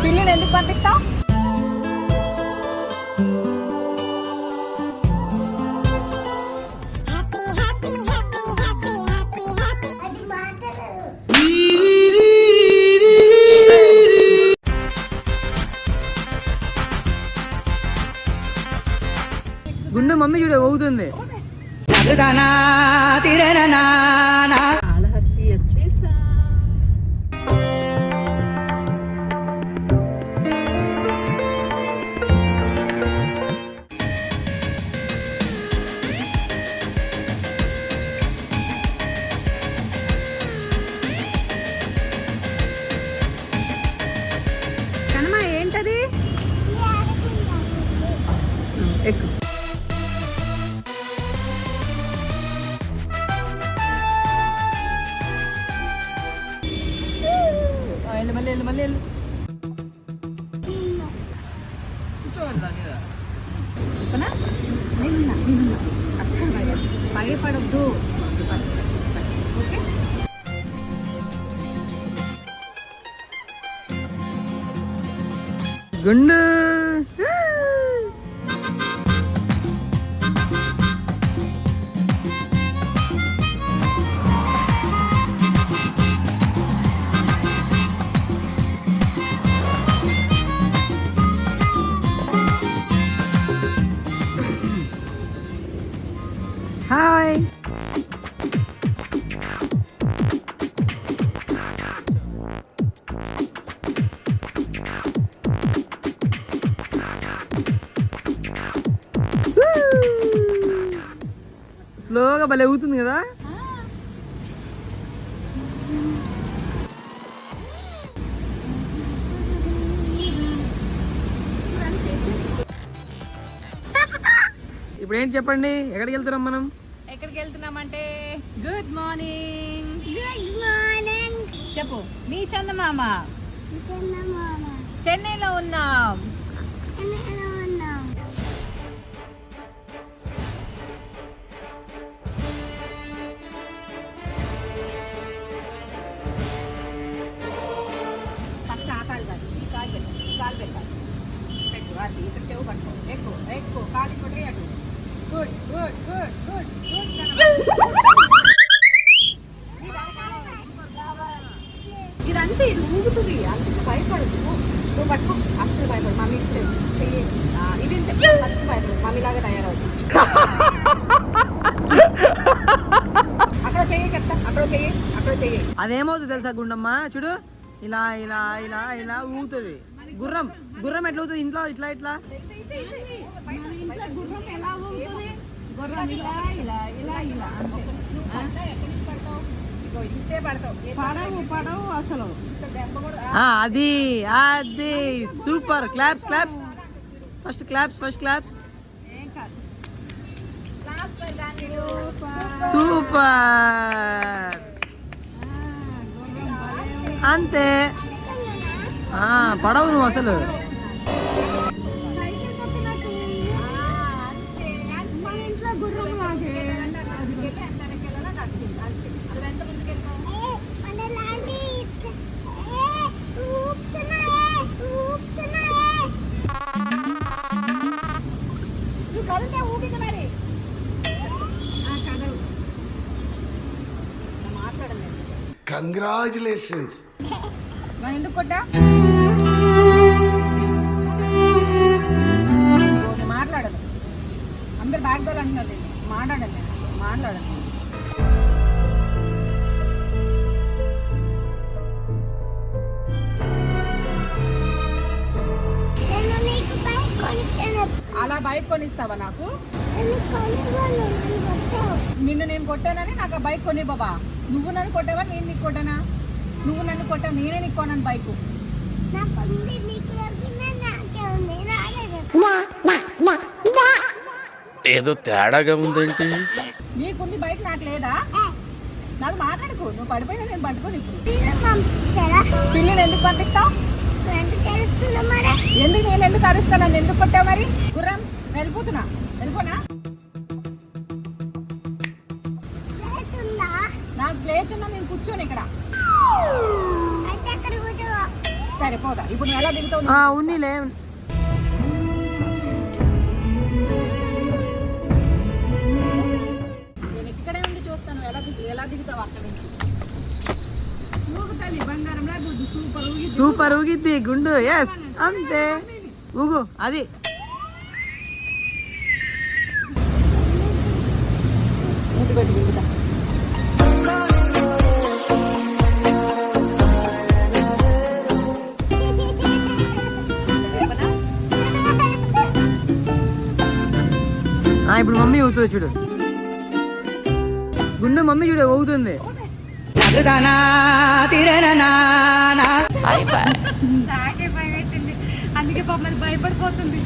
పిల్లిని ఎందుకు పంపిస్తావు? గుండె మమ్మీ చూడ ఊగుతుంది. కాళహస్తి వచ్చేసా. కనమా ఏంటది? ఎక్కు. మళ్ళీ అస్సలు భయపడొద్దు. ఓకే గుండు హాయ్. స్లోగా భలే ఊగుతుంది కదా. ఇప్పుడు ఏంటి చెప్పండి, ఎక్కడికి వెళ్తున్నాం మనం? ఎక్కడికి వెళ్తున్నామంటే గుడ్ మార్నింగ్. గుడ్ మార్నింగ్ చెప్పు. మీ చందమామ చెన్నైలో ఉన్నాం. ఫస్ట్ ఆ కాలు కాదు, ఈ కాలు పెట్టు. ఈ కాలు పెట్టాలి. పెట్టు అది ఇక్కడ చెవు పట్టుకో. ఎక్కువ ఎక్కువ కాలు ఇంకోటి అటు. Good good good good good. ఇదంతా ఇది ఊగుతుంది, అందుకు భయపడదు. నువ్వు పట్టుకో, అస్సలు భయపడు. మమ్మీ ఇస్తే చెయ్యి. ఇది ఫస్ట్ భయపడు, మమ్మీలాగా తయారవుతుంది. అక్కడ చెయ్యి చెప్తా, అక్కడ చెయ్యి, అక్కడ చెయ్యి. అదేమవుతుంది తెలుసా గుండమ్మ, చూడు ఇలా ఇలా ఇలా ఇలా ఊగుతుంది. గుర్రం గుర్రం ఎట్లా ఊగుతుంది ఇంట్లో? ఇట్లా ఇట్లా గుర్రం ఎలా ఊగుతుంది? గుర్రం ఇలా ఇలా ఇలా ఇలా పడవు అసలు. అది అది super. Claps claps first, claps first, claps. Super. అంతే. పడవు నువ్వు అసలు. కంగ్రాచులేషన్స్. ఎందుకు కొట్టా? మాట్లాడదు. అందరు బ్యాగ్ డోర్ అంటున్నారు. మాట్లాడండి, మాట్లాడండి. అలా బైక్ కొనిస్తావా నాకు? నిన్ను నేను కొట్టానని నాకు ఆ బైక్ కొని బాబా. నువ్వు నన్ను కొట్టావా, నేను నీకు కొట్టానా? నువ్వు నన్ను కొట్టావు, నేనే నీకు కొన్నాను బైక్. ఏదో తేడాగా ఉందేంటి? నీకుంది బైక్, నాకు లేదా? నాకు మాట్లాడుకో. నువ్వు పడిపోయినా నేను పట్టుకోను. ఇప్పుడు పిల్లిని ఎందుకు పంపిస్తావు? ఎందుకు నేను ఎందుకు అరుస్తాను? నన్ను ఎందుకు కొట్టావు మరి? గుర్రం వెళ్ళిపోతున్నా, వెళ్ళిపోనా? నాకు ప్లేస్ ఉన్నా, నేను కూర్చోను ఇక్కడ. సరే పోదా ఇప్పుడు నువ్వు ఎలా దిగుతావు ఉన్నీలే. నేను ఇక్కడే ఉండి చూస్తాను ఎలా దిగుతావు అక్కడి నుంచి. సూపర్ ఊగిద్ది గుండు. ఎస్ అంతే ఊగు అది. ఇప్పుడు మమ్మీ ఊగుతుంది చూడు గుండు. మమ్మీ చూడు ఊగుతుంది. నాకే భయం అవుతుంది, అందుకే పాప అది భయపడిపోతుంది.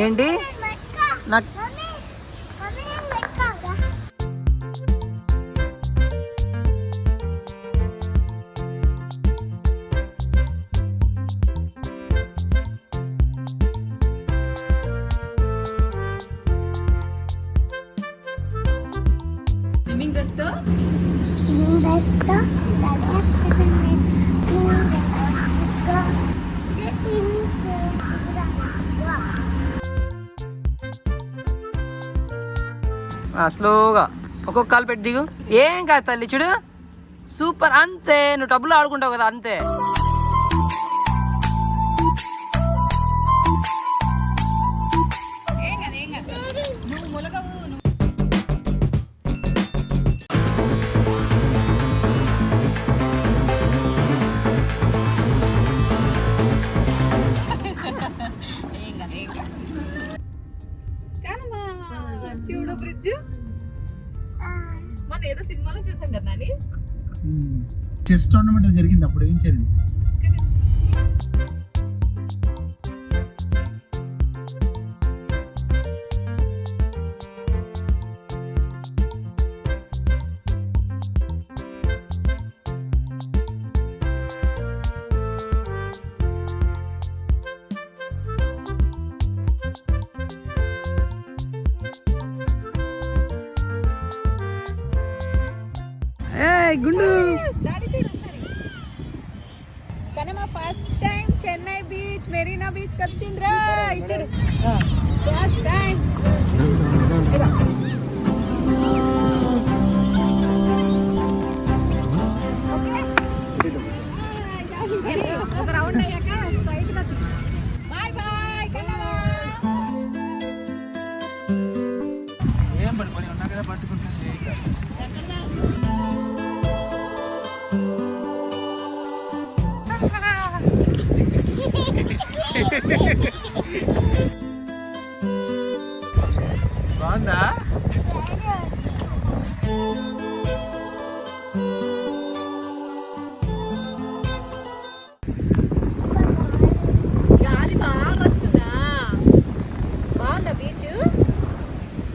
ఏంటి నాకు స్విమ్మింగ్ డ్రెస్ తో స్లోగా ఒక్కొక్క కాలు పెట్టి దిగు. ఏం కాదు తల్లి చూడు సూపర్. అంతే నువ్వు టబ్బులో ఆడుకుంటావు కదా అంతే. ఏం కాదు నువ్వు ములగవు. చూడు బ్రిడ్జ్ మన ఏదో సినిమాలో చూసాం కదా అని. చెస్ టోర్నమెంట్ జరిగింది అప్పుడు. ఏం జరిగింది? గుండు కానీ మా first time Chennai beach Marina beach వచ్చిందిరా. ఇచ్చాడు ఫస్ట్ టైం. ఒక రౌండ్ అయ్యాక బయట బాయ్ బాయ్ కన్నమ్మ. ఏం పడుకొని ఉన్నా కదా పట్టుకుంటుంది. బాగుందా? గాలి బాగా వస్తుందా? బాగుందా బీచ్?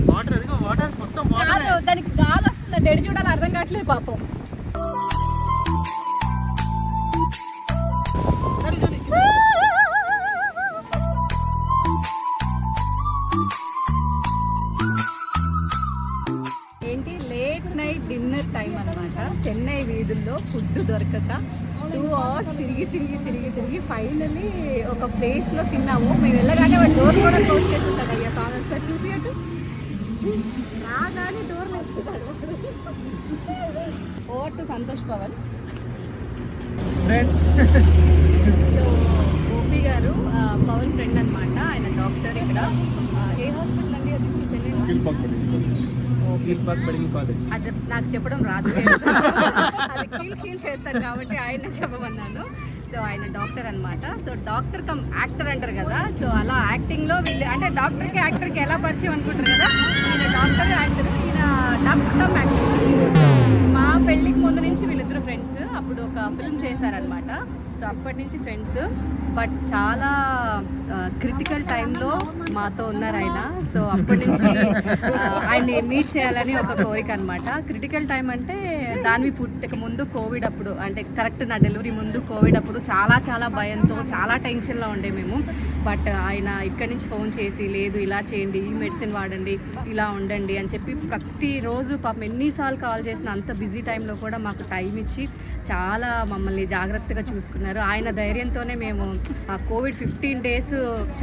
వాటర్ అదిగో వాటర్ మొత్తం వాటర్. కాదు దానికి గాలి వస్తుందా? డెడి చూడాలి అర్థం కావట్లేదు పాపం. ఏంటి లేట్ నైట్ డిన్నర్ టైం అన్నమాట. చెన్నై వీధుల్లో ఫుడ్ దొరకక 2 hours తిరిగి ఫైనలీ ఒక ప్లేస్లో తిన్నాము. మేము వెళ్ళగానే వాడు డోర్ కూడా క్లోజ్ చేస్తుంటాడు. అయ్యా సాంగ్ ఒకసారి చూపియట్టు రాగానే డోర్ వేసుకుంటాడు. Over to Santosh Pavan. So Gopi గారు పవన్ ఫ్రెండ్ అనమాట. ఆయన డాక్టర్. ఇక్కడ ఏ హాస్పిటల్ అండి అది చెన్నైలో? అది నాకు చెప్పడం రాదు. అది కీల్ చేస్తారు కాబట్టి ఆయన చెప్పమన్నాను. సో ఆయన డాక్టర్ అనమాట. సో డాక్టర్ కమ్ యాక్టర్ అంటారు కదా. సో అలా యాక్టింగ్లో వీళ్ళు అంటే డాక్టర్కి యాక్టర్కి ఎలా పరిచయం అనుకుంటారు కదా. ఈయన డాక్టర్ యాక్టర్, ఈయన డాక్టర్ కమ్ యాక్టర్. మా పెళ్ళికి ముందు నుంచి వీళ్ళిద్దరు ఫ్రెండ్స్. అప్పుడు ఒక ఫిల్మ్ చేశారనమాట. సో అప్పటి నుంచి ఫ్రెండ్స్. బట్ చాలా క్రిటికల్ టైంలో మాతో ఉన్నారు ఆయన. సో అప్పటి నుంచి ఆయన్ని మీట్ చేయాలని ఒక కోరిక అనమాట. క్రిటికల్ టైం అంటే దానివి పుట్టక ముందు కోవిడ్ అప్పుడు, అంటే కరెక్ట్ నా డెలివరీ ముందు కోవిడ్ అప్పుడు చాలా భయంతో చాలా టెన్షన్లో ఉండే మేము. బట్ ఆయన ఇక్కడి నుంచి ఫోన్ చేసి లేదు ఇలా చేయండి, ఈ మెడిసిన్ వాడండి, ఇలా ఉండండి అని చెప్పి ప్రతిరోజు పాపం ఎన్నిసార్లు కాల్ చేసిన అంత బిజీ టైంలో కూడా మాకు టైం ఇచ్చి చాలా మమ్మల్ని జాగ్రత్తగా చూసుకున్నారు. ఆయన ధైర్యంతోనే మేము కోవిడ్ 15 days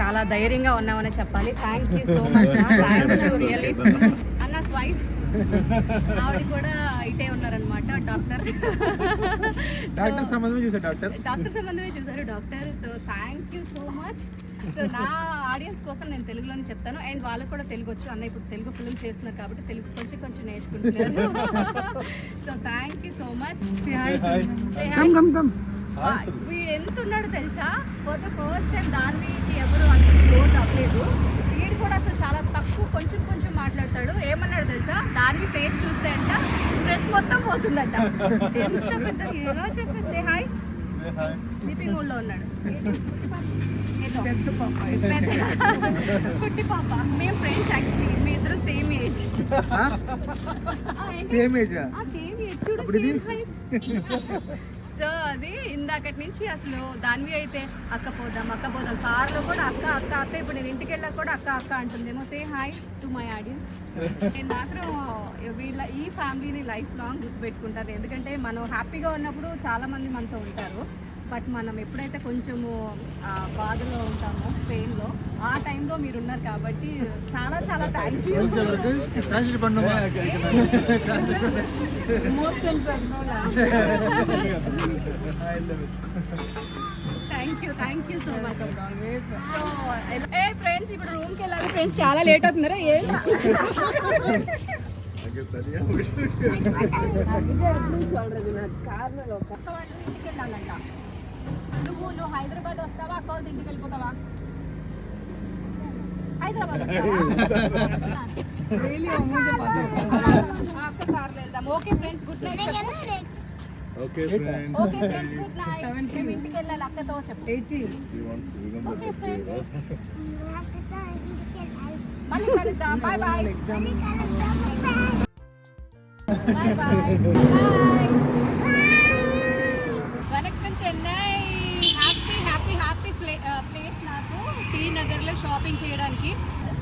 చాలా ధైర్యంగా ఉన్నామని చెప్పాలి. Thank you so much. Really అన్నాస్ వైఫ్ ఆవిడ కూడా ఇటే ఉన్నారనమాట. డాక్టర్ సంబంధమే చూసారు doctor. So thank you so much. So నా ఆడియన్స్ కోసం నేను తెలుగులోనే చెప్తాను, అండ్ వాళ్ళకు కూడా తెలుగు వచ్చు. అన్న ఇప్పుడు తెలుగు ఫిల్మ్ చేస్తున్నారు కాబట్టి తెలుగు కొంచెం నేర్చుకుంటున్నారు. So thank you so much. వీడు ఎంత ఉన్నాడు తెలుసా, ఫర్ ద ఫస్ట్ టైం దానికి ఎవరు అంత క్లోజ్ అవ్వలేదు. వీడు కూడా అసలు చాలా తక్కువ కొంచెం మాట్లాడతాడు. ఏమన్నాడు తెలుసా, దాని ఫేస్ చూస్తే అంట స్ట్రెస్ మొత్తం పోతుందంట. ఎంత పెద్ద హీరో చెప్పేస్తే హాయ్. స్లీపింగ్ మూడ్ లో ఉన్నాడు. కుట్టి పాప. మేము ఫ్రెండ్స్ యాక్చువల్లీ, మీ ఇద్దరు సేమ్ ఏజ్. సేమ్ ఏజ్ చూడు. సో అది ఇందాకటి నుంచి అసలు దానివి అయితే అక్క పోదాం కార్లో కూడా అక్క. ఇప్పుడు నేను ఇంటికి వెళ్ళాక కూడా అక్క అంటుందేమో. Say hi to my audience. నేను మాత్రం ఈ ఫ్యామిలీని లైఫ్ లాంగ్ గుర్తుపెట్టుకుంటాను. ఎందుకంటే మనం హ్యాపీగా ఉన్నప్పుడు చాలా మంది మనతో ఉంటారు. బట్ మనం ఎప్పుడైతే కొంచెము బాధలో ఉంటామో, పెయిన్లో, ఆ టైంలో మీరు ఉన్నారు కాబట్టి చాలా thank you. Emotions thank you so much. So friends ఇప్పుడు రూమ్కి వెళ్ళాలి. ఫ్రెండ్స్ చాలా లేట్ అవుతున్నారా? ఇంటికి వెళ్ళాలంట. నువ్వు హైదరాబాద్ వస్తావా, అక్క వాళ్ళ ఇంటికి వెళ్ళిపోతావా? హైదరాబాద్ అక్క కార్లో వెళ్దాం. Okay friends, good night. Okay friends. Okay friends, good night. మేము ఇంటికి వెళ్ళాలి, అక్కతో చెప్పు. 18. ఓకే ఫ్రెండ్స్, మళ్ళీ కలుద్దాం. Bye bye. వనక్కం చెన్నై. హ్యాపీ ప్లేస్ నాకు టీ నగర్లో షాపింగ్ చేయడానికి.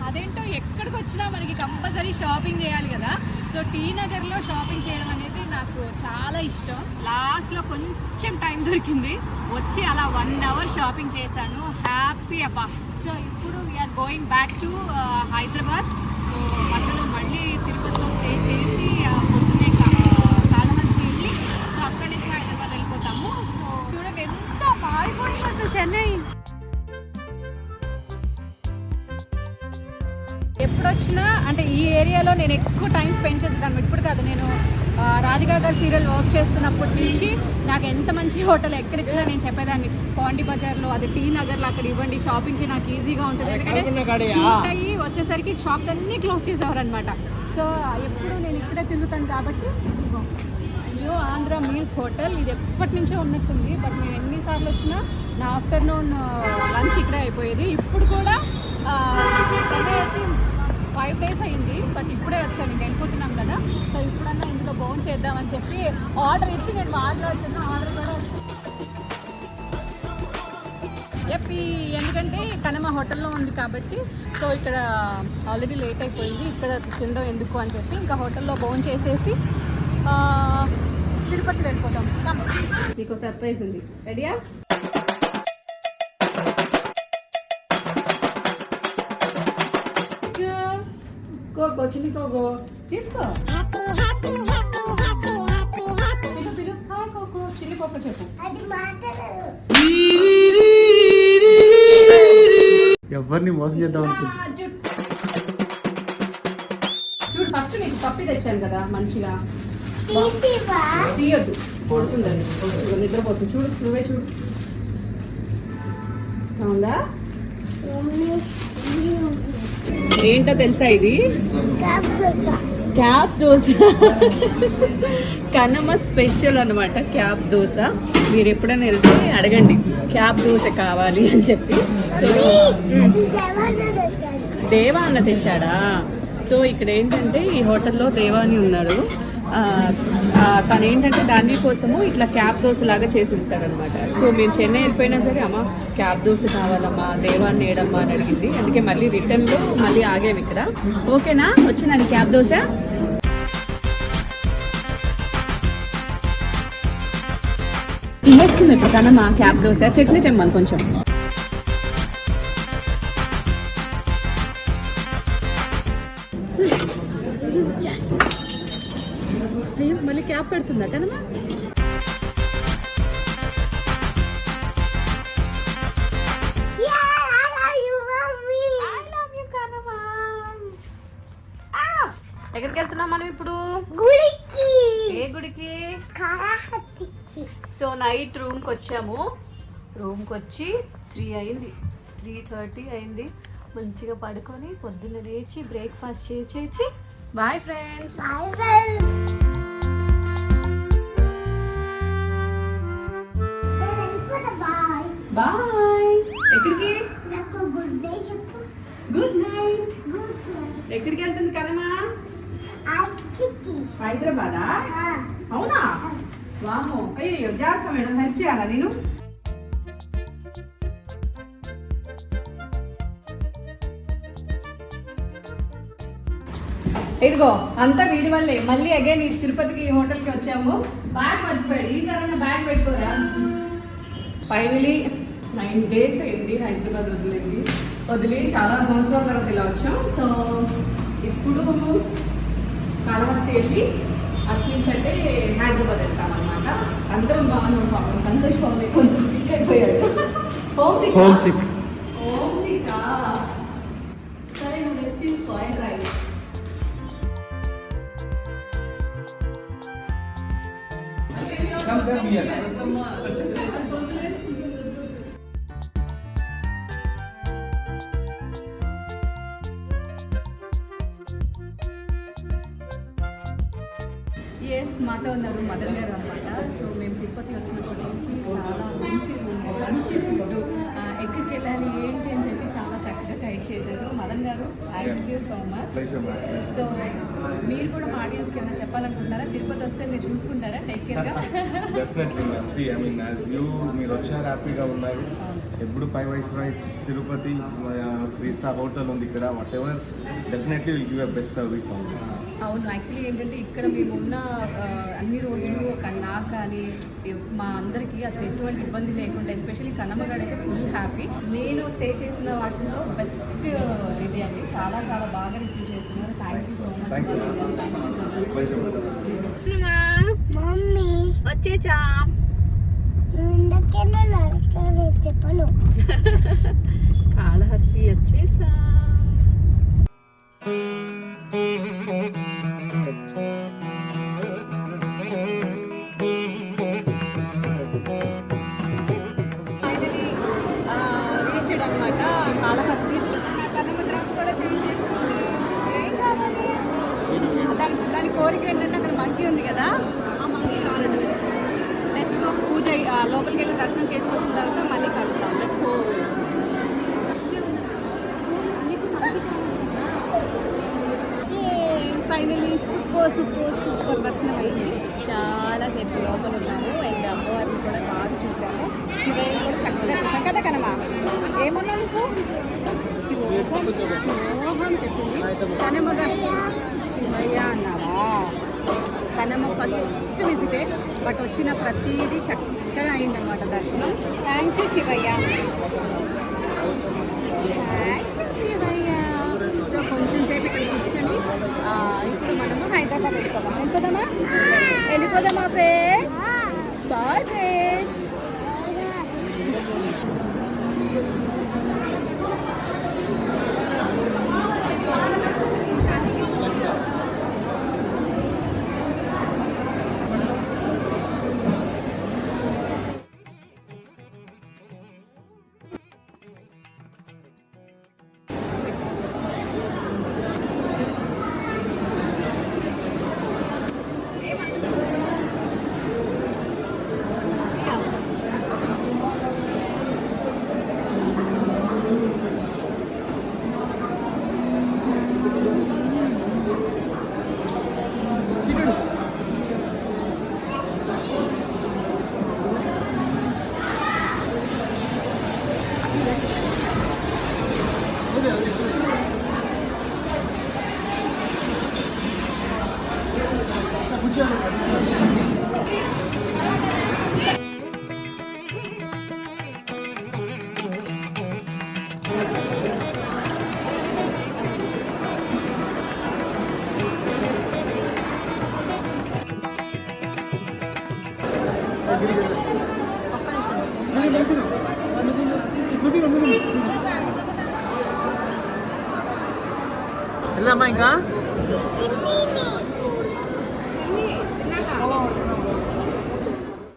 అదేంటో ఎక్కడికి వచ్చినా మనకి కంపల్సరీ షాపింగ్ చేయాలి కదా. సో టీ నగర్లో షాపింగ్ చేయడం అనేది నాకు చాలా ఇష్టం. లాస్ట్లో కొంచెం టైం దొరికింది, వచ్చి అలా 1 hour షాపింగ్ చేశాను. హ్యాపీ అబ్బా. సో ఇప్పుడు we are going back to Hyderabad. So మధ్యలో మళ్ళీ తిరుపతిలో స్టే చేసి పొద్దున్నే కాళహస్తి వెళ్ళి సో అక్కడి నుంచి హైదరాబాద్ వెళ్ళిపోతాము. సో చూడండి ఎంత మారిపోయింది అసలు చెన్నై. ఎప్పుడొచ్చినా అంటే ఈ ఏరియాలో నేను ఎక్కువ టైం స్పెండ్ చేస్తాను. ఇప్పుడు కాదు, నేను రాధికా గారి సీరియల్ వర్క్ చేస్తున్నప్పటి నుంచి నాకు ఎంత మంచి హోటల్ ఎక్కడిచ్చినా నేను చెప్పేదాన్ని. పాండి బజార్లో, అది టీ నగర్లో అక్కడ ఇవ్వండి, షాపింగ్కి నాకు ఈజీగా ఉంటుంది. ఎందుకంటే షూట్ అయ్యి వచ్చేసరికి షాప్స్ అన్నీ క్లోజ్ చేసేవారు అనమాట. సో ఎప్పుడు నేను ఇక్కడే తిరుగుతాను కాబట్టి న్యూ ఆంధ్ర మీల్స్ హోటల్ ఇది ఎప్పటి నుంచో ఉన్నట్టుంది. బట్ మేము ఎన్నిసార్లు వచ్చినా నా ఆఫ్టర్నూన్ లంచ్ ఇక్కడే అయిపోయేది. ఇప్పుడు కూడా వచ్చి 5 days అయింది, బట్ ఇప్పుడే వచ్చాను, ఇంకా వెళ్ళిపోతున్నాం కదా. సో ఇప్పుడన్నా ఇందులో భోజనం చేద్దామని చెప్పి ఆర్డర్ ఇచ్చి నేను మాట్లాడుతున్నా. ఆర్డర్ కూడా చెప్పి ఎందుకంటే కనమ హోటల్లో ఉంది కాబట్టి. సో ఇక్కడ ఆల్రెడీ లేట్ అయిపోయింది, ఇక్కడ తిందో ఎందుకు అని చెప్పి ఇంకా హోటల్లో భోజనం చేసేసి తిరుపతి వెళ్ళిపోతాం. మీకు సర్ప్రైజ్ ఉంది, రెడీయా? చిన్ని కోకో తీసుకో. చిన్ని కోకో చెప్పు. ఎవరిని మోసం చేద్దాం అనుకుంటున్నా. చూడు, ఫస్ట్ నీకు పప్పి తెచ్చాను కదా, మంచిగా తీయొద్దు, పడుతుందని నిద్రపోతుంది. చూడు, నువ్వే చూడు. అవుందా? ఏంటో తెలుసా, ఇది క్యాబ్ దోశ. కనమ స్పెషల్ అనమాట క్యాబ్ దోశ. మీరు ఎప్పుడైనా వెళ్తే అడగండి క్యాబ్ దోశ కావాలి అని చెప్పి. సో దేవా అన్న తెచ్చాడా? సో ఇక్కడ ఏంటంటే ఈ హోటల్లో దేవాని ఉన్నాడు. తను ఏంటంటే దాని కోసము ఇట్లా క్యాబ్ దోశ లాగా చేసిస్తాడనమాట. సో మేము చెన్నై వెళ్ళిపోయినా సరే అమ్మ క్యాబ్ దోశ కావాలమ్మా దేవాన్ని ఏడమ్మా అని అడిగింది. అందుకే మళ్ళీ రిటర్న్లో మళ్ళీ ఆగేవి ఇక్కడ. ఓకేనా, వచ్చిందండి క్యాబ్ దోశ. తినేస్తుంది ఇప్పుడు కన్నా మా క్యాబ్ దోశ. చట్నీ తెమ్మను కొంచెం. అయ్యో మళ్ళీ క్యాబ్ పెడుతుందా కనమ్మా? ఎక్కడికి వెళ్తున్నాం మనం ఇప్పుడు? గుడికి. ఏ గుడికి? సో నైట్ రూమ్కి వచ్చాము. రూమ్కి వచ్చి 3:30 అయింది. మంచిగా పడుకొని పొద్దున్న లేచి బ్రేక్ఫాస్ట్ చేసి బాయ్ ఫ్రెండ్స్. బాయ్. ఎక్కడికి? Good night. ఎక్కడికి వెళ్తుంది కదమ్మా? హైదరాబాదా? అవునా? వామో. అయ్యో జాగ్రత్త మేడం, హెల్ప్ చేయాలా నేను? ఇదిగో అంతా వీడి వల్లే. మళ్ళీ అగైన్ ఈ తిరుపతికి హోటల్కి వచ్చాము. బ్యాగ్ మర్చిపోయాడు. ఈసారి బ్యాగ్ పెట్టుకోరా. ఫైనలీ 9 days అయింది హైదరాబాద్ వదిలి చాలా సంవత్సరాల తర్వాత ఇలా వచ్చాం. సో ఇప్పుడు కాళహస్తి వెళ్ళి అట్నుంచి అంటే హైదరాబాద్ వెళ్తాం అనమాట. అందరం బాగున్నాం. పాపం సంతోష్ బాబు కొంచెం సిక్ అయిపోయాడు. Home sick. సరే నువ్వు రెస్ట్ తీసుకో. రైట్. ఎస్, మాతో ఉన్నారు మదర్ గారు అనమాట. సో మేము తిరుపతి వచ్చినప్పటి నుంచి చాలా మంచి ఫుడ్, ఎక్కడికి వెళ్ళాలి ఏంటి అని చెప్పి చాలా చక్కగా గైడ్ చేశారు మదన్ గారు. Thank you so much. So మీరు కూడా మా ఆడియన్స్కి ఏమైనా చెప్పాలనుకుంటున్నారా? తిరుపతి వస్తే మీరు చూసుకుంటారా? టేక్ కేర్గా. Definitely ma'am. See I mean as you మీరు వచ్చారు, హ్యాపీగా ఉన్నారు. ఎప్పుడు పై వైస్రాయ్ తిరుపతి 3-star హోటల్ ఉంది ఇక్కడ. What ever definitely will give a best service. అవును, యాక్చువల్లీ ఏంటంటే ఇక్కడ మేము ఉన్న అన్ని రోజులు నాకు కానీ మా అందరికీ అసలు ఎటువంటి ఇబ్బంది లేకుండా, ఎస్పెషల్లీ కన్నమ్మగాడు అయితే ఫుల్ హ్యాపీ. నేను స్టే చేసిన వాటిలో బెస్ట్ ఇది అండి. చాలా చాలా బాగా రిసీవ్ చేస్తున్నారు. Thank you so much. వచ్చేచా కాళహస్తి వచ్చేసా. ఫైనలీ రీచ్డ్ అనమాట కాళహస్తి. కన్నమ్మ డ్రెస్ కూడా చేంజ్ చేసుకుంది. ఏం కావాలి? దాని కోరిక ఏంటంటే అక్కడ మంకీ ఉంది కదా, ఆ మంకీ కావాలంటే. Let's go. పూజ లోపలికి వెళ్ళి దర్శనం చేసి వచ్చిన తర్వాత మళ్ళీ కలుద్దాం. Let's go. ఫైనలీ సూపర్ దర్శనం అయింది. చాలాసేపు లోపల ఉన్నాము. అండ్ అమ్మవారిని కూడా బాగా చూసాము. శివయ్య కూడా చక్కగా చూసాం కదా కనమా. ఏమన్నా నువ్వు? శివోహం చెప్పింది. కనమగా శివయ్య అన్నావా? కనమ్మ ఫస్ట్ విజిటే, బట్ వచ్చిన ప్రతిదీ చక్కగా అయిందనమాట దర్శనం. Thank you Shivayya. సో కొంచెం సేపు ఇక్కడ కూర్చొని ఇప్పుడు మనము హైదరాబాద్ వెళ్ళిపోదామా ఫ్రెండ్స్? Bye friends. వెళ్ళమ్మా ఇంకా